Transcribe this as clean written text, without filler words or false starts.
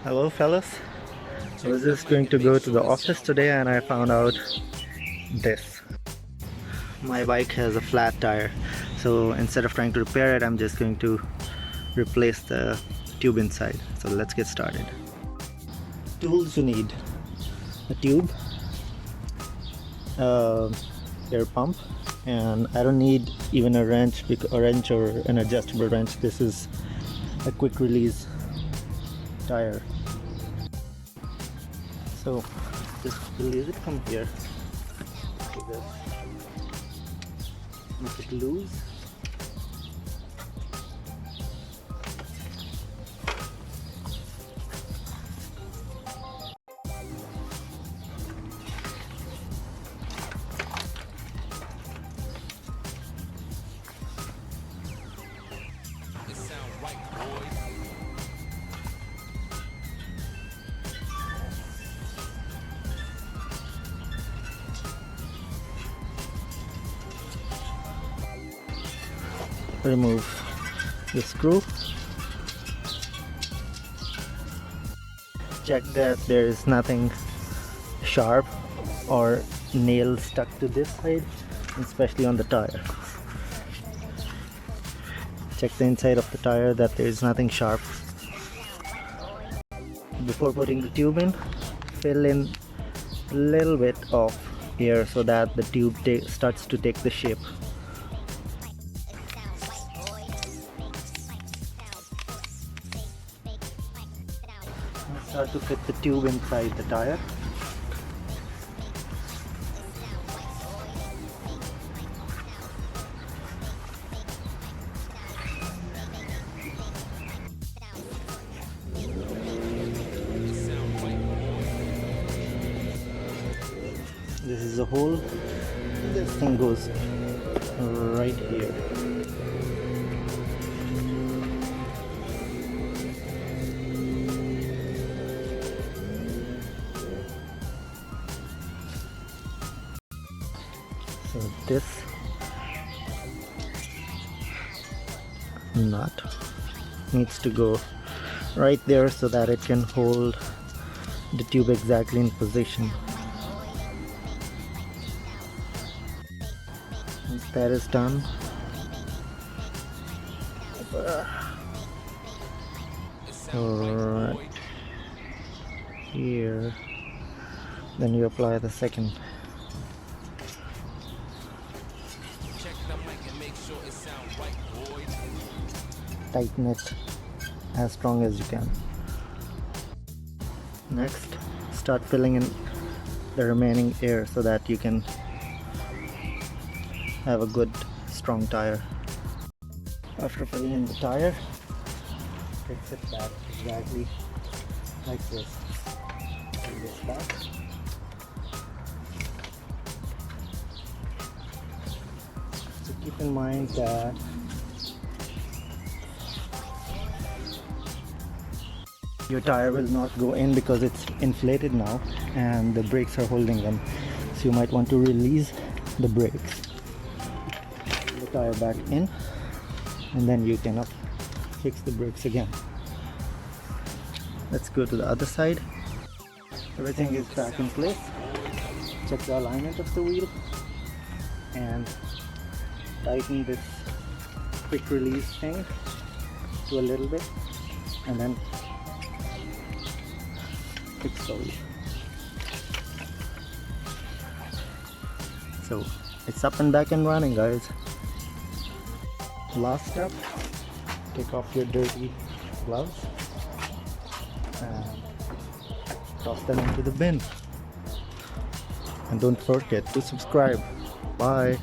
Hello fellas, I was just going to go to the office today and I found out this. My bike has a flat tire, so instead of trying to repair it, I'm just going to replace the tube inside. So let's get started. Tools you need: a tube, air pump, and I don't need even a wrench or an adjustable wrench. This is a quick release tire. So just release it from here, like this. Make it loose. Remove the screw. Check that there is nothing sharp or nail stuck to this side, especially on the tire. Check the inside of the tire that there is nothing sharp. Before putting the tube in, fill in a little bit of air so that the tube starts to take the shape. Start to fit the tube inside the tire. This is a hole. This thing goes right here. So this nut needs to go right there so that it can hold the tube exactly in position. Once that is done, right here, then you apply the second. Tighten it as strong as you can. Next, start filling in the remaining air so that you can have a good strong tire. After filling in the tire, fix it back exactly like this. Bring this back. So keep in mind that your tire will not go in because it's inflated now and the brakes are holding them. So you might want to release the brakes. Put the tire back in and then you can fix the brakes again. Let's go to the other side. Everything is back in place. Check the alignment of the wheel and tighten this quick release thing to a little bit and then fix the wheel. So it's up and back and running, guys. Last step, take off your dirty gloves and toss them into the bin. And don't forget to subscribe. Bye.